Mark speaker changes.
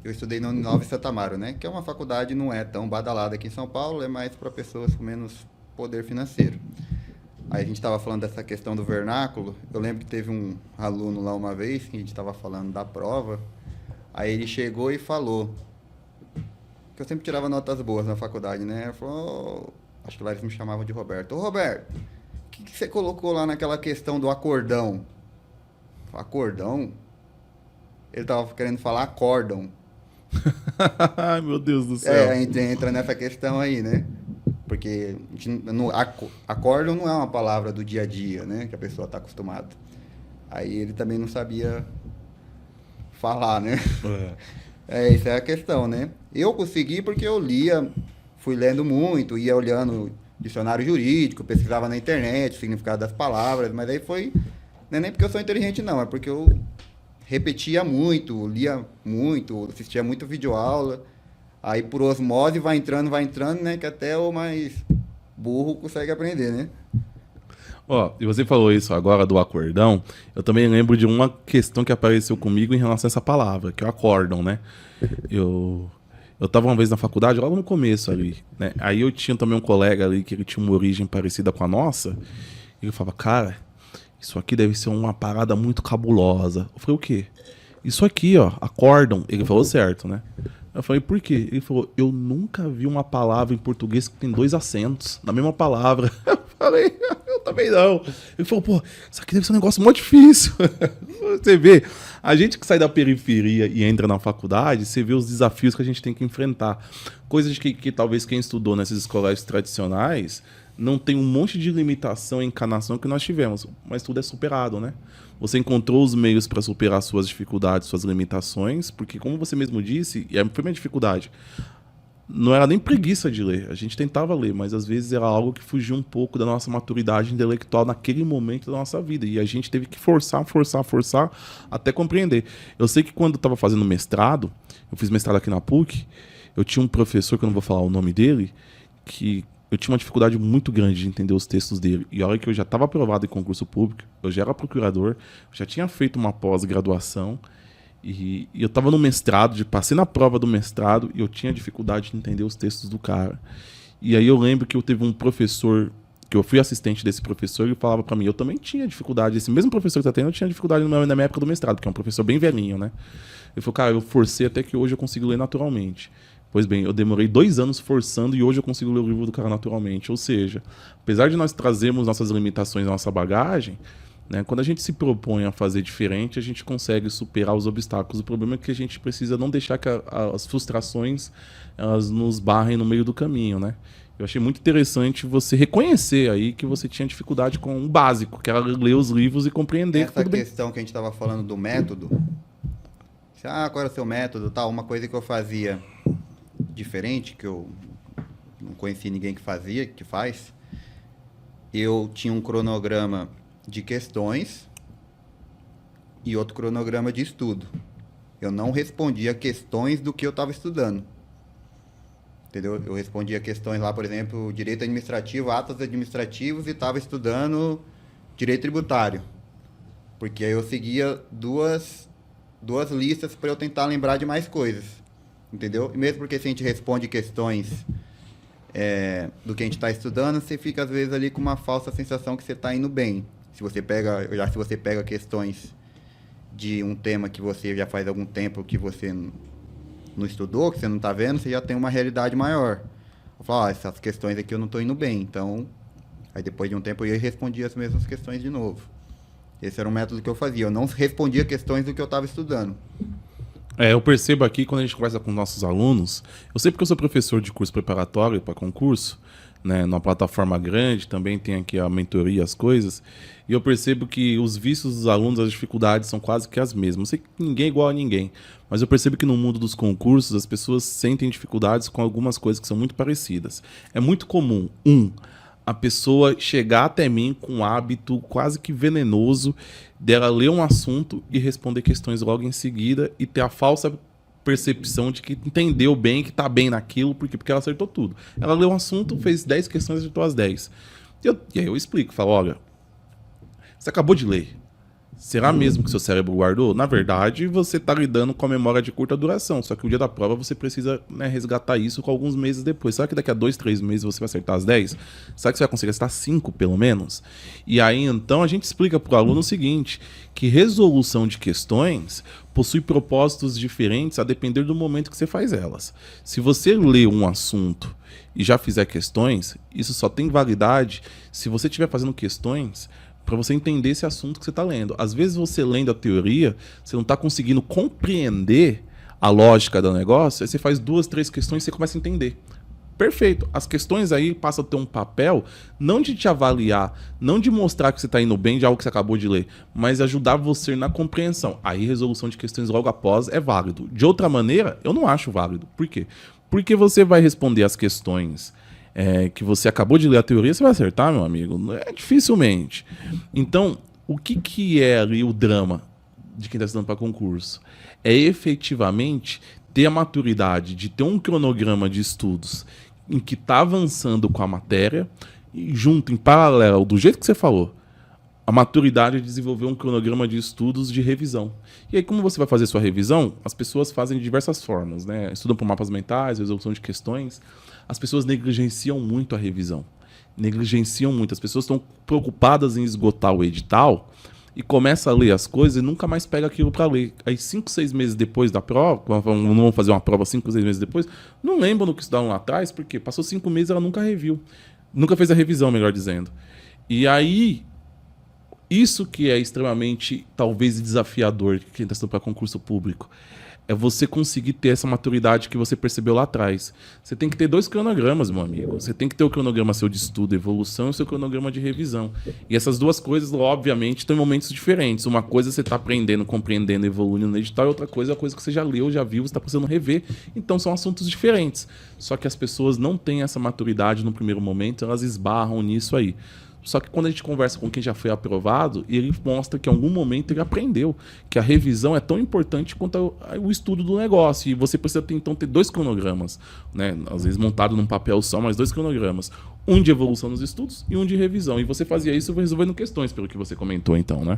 Speaker 1: eu estudei no Nova Santa Amaro, né? Que é uma faculdade não é tão badalada aqui em São Paulo, é mais para pessoas com menos poder financeiro. Aí a gente estava falando dessa questão do vernáculo. Eu lembro que teve um aluno lá uma vez que a gente estava falando da prova. Aí ele chegou e falou que eu sempre tirava notas boas na faculdade, né? Ele falou, acho que lá eles me chamavam de Roberto. Ô Roberto, o que você colocou lá naquela questão do acordão? Eu falei, acordão? Ele tava querendo falar acórdão.
Speaker 2: Ai, meu Deus do
Speaker 1: É,
Speaker 2: céu.
Speaker 1: a gente entra nessa questão aí, né? Porque a gente acórdão não é uma palavra do dia a dia, né? Que a pessoa está acostumada. Aí ele também não sabia falar, né? É, isso é a questão, né? Eu consegui porque eu lia, fui lendo muito, ia olhando dicionário jurídico, pesquisava na internet o significado das palavras, mas aí foi. Não é nem porque eu sou inteligente, não, é porque eu repetia muito, lia muito, assistia muito videoaula. Aí por osmose vai entrando, né? Que até o mais burro consegue aprender, né?
Speaker 2: Ó, e você falou isso agora do acordão, eu também lembro de uma questão que apareceu comigo em relação a essa palavra, que é o acórdão, né? Eu tava uma vez na faculdade, logo no começo ali, né? Aí eu tinha também um colega ali que ele tinha uma origem parecida com a nossa, e ele falava, cara, isso aqui deve ser uma parada muito cabulosa. Eu falei, o quê? Isso aqui, ó, acórdão. Ele falou certo, né? Eu falei, por quê? Ele falou, eu nunca vi uma palavra em português que tem dois acentos na mesma palavra. Eu falei, eu também não. Ele falou, pô, isso aqui deve ser um negócio muito difícil. Você vê, a gente que sai da periferia e entra na faculdade, você vê os desafios que a gente tem que enfrentar. Coisas que talvez quem estudou nessas escolas tradicionais não tem um monte de limitação e encanação que nós tivemos, mas tudo é superado, né? Você encontrou os meios para superar suas dificuldades, suas limitações, porque como você mesmo disse, e foi minha dificuldade, não era nem preguiça de ler, a gente tentava ler, mas às vezes era algo que fugia um pouco da nossa maturidade intelectual naquele momento da nossa vida, e a gente teve que forçar até compreender. Eu sei que quando eu estava fazendo mestrado, eu fiz mestrado aqui na PUC, eu tinha um professor, que eu não vou falar o nome dele, que eu tinha uma dificuldade muito grande de entender os textos dele. E a hora que eu já estava aprovado em concurso público, eu já era procurador, já tinha feito uma pós-graduação, e eu estava no mestrado, passei na prova do mestrado, e eu tinha dificuldade de entender os textos do cara. E aí eu lembro que eu teve um professor, que eu fui assistente desse professor, e ele falava para mim, eu também tinha dificuldade, esse mesmo professor que tá tendo, eu tinha dificuldade na minha época do mestrado, porque é um professor bem velhinho, né? Ele falou, cara, eu forcei até que hoje eu consigo ler naturalmente. Pois bem, eu demorei 2 anos forçando e hoje eu consigo ler o livro do cara naturalmente. Ou seja, apesar de nós trazermos nossas limitações, nossa bagagem, né, quando a gente se propõe a fazer diferente, a gente consegue superar os obstáculos. O problema é que a gente precisa não deixar que as frustrações elas nos barrem no meio do caminho, né? Eu achei muito interessante você reconhecer aí que você tinha dificuldade com o básico, que era ler os livros e compreender que
Speaker 1: Essa
Speaker 2: tudo bem.
Speaker 1: questão que a gente estava falando do método, qual era o seu método, tal, uma coisa que eu fazia diferente, que eu não conheci ninguém que fazia, que faz, eu tinha um cronograma de questões e outro cronograma de estudo. Eu não respondia questões do que eu estava estudando. Entendeu? Eu respondia questões lá, por exemplo, direito administrativo, atos administrativos, e estava estudando direito tributário. Porque aí eu seguia duas listas para eu tentar lembrar de mais coisas. Entendeu? E mesmo porque se a gente responde questões do que a gente está estudando, você fica às vezes ali com uma falsa sensação que você está indo bem. Se você pega questões de um tema que você já faz algum tempo que você não estudou, que você não está vendo, você já tem uma realidade maior. Eu falo, essas questões aqui eu não estou indo bem. Então, aí depois de um tempo eu ia e respondia as mesmas questões de novo. Esse era um método que eu fazia. Eu não respondia questões do que eu estava estudando.
Speaker 2: Eu percebo aqui, quando a gente conversa com nossos alunos, eu sei porque eu sou professor de curso preparatório para concurso, né, numa plataforma grande, também tem aqui a mentoria, as coisas, e eu percebo que os vícios dos alunos, as dificuldades são quase que as mesmas. Não sei que ninguém é igual a ninguém, mas eu percebo que no mundo dos concursos as pessoas sentem dificuldades com algumas coisas que são muito parecidas. É muito comum, a pessoa chegar até mim com um hábito quase que venenoso dela ler um assunto e responder questões logo em seguida e ter a falsa percepção de que entendeu bem, que tá bem naquilo, porque ela acertou tudo. Ela leu um assunto, fez 10 questões e acertou as 10. E aí eu explico, falo, olha, você acabou de ler. Será mesmo que seu cérebro guardou? Na verdade, você está lidando com a memória de curta duração. Só que o dia da prova você precisa, né, resgatar isso com alguns meses depois. Será que daqui a 2, 3 meses você vai acertar as 10? Será que você vai conseguir acertar 5, pelo menos? E aí, então, a gente explica para o aluno o seguinte, que resolução de questões possui propósitos diferentes a depender do momento que você faz elas. Se você lê um assunto e já fizer questões, isso só tem validade se você estiver fazendo questões para você entender esse assunto que você está lendo. Às vezes você lendo a teoria, você não está conseguindo compreender a lógica do negócio, aí você faz 2, 3 questões e você começa a entender. Perfeito. As questões aí passam a ter um papel não de te avaliar, não de mostrar que você está indo bem de algo que você acabou de ler, mas ajudar você na compreensão. Aí resolução de questões logo após é válido. De outra maneira, eu não acho válido. Por quê? Porque você vai responder as questões que você acabou de ler a teoria, você vai acertar, meu amigo? Dificilmente. Então, o que é ali o drama de quem está estudando para concurso? É efetivamente ter a maturidade de ter um cronograma de estudos em que está avançando com a matéria e junto, em paralelo, do jeito que você falou, a maturidade de desenvolver um cronograma de estudos de revisão. E aí, como você vai fazer sua revisão? As pessoas fazem de diversas formas, né? Estudam por mapas mentais, resolução de questões. As pessoas negligenciam muito a revisão. Negligenciam muito. As pessoas estão preocupadas em esgotar o edital e começa a ler as coisas e nunca mais pega aquilo para ler. Aí 5, 6 meses depois da prova, não vão fazer uma prova 5, 6 meses depois, não lembram do que estudaram lá atrás, porque passou 5 meses e ela nunca reviu. Nunca fez a revisão, melhor dizendo. E aí, isso que é extremamente, talvez, desafiador de quem está estudando para concurso público, é você conseguir ter essa maturidade que você percebeu lá atrás. Você tem que ter 2 cronogramas, meu amigo. Você tem que ter o cronograma seu de estudo, evolução, e o seu cronograma de revisão. E essas 2 coisas, obviamente, estão em momentos diferentes. Uma coisa você está aprendendo, compreendendo, evoluindo no edital, e outra coisa é a coisa que você já leu, já viu, você está precisando rever. Então, são assuntos diferentes. Só que as pessoas não têm essa maturidade no primeiro momento, elas esbarram nisso aí. Só que quando a gente conversa com quem já foi aprovado, ele mostra que em algum momento ele aprendeu que a revisão é tão importante quanto o estudo do negócio. E você precisa ter, então ter 2 cronogramas, né? Às vezes montado num papel só, mas 2 cronogramas. Um de evolução nos estudos e um de revisão. E você fazia isso resolvendo questões, pelo que você comentou então, né?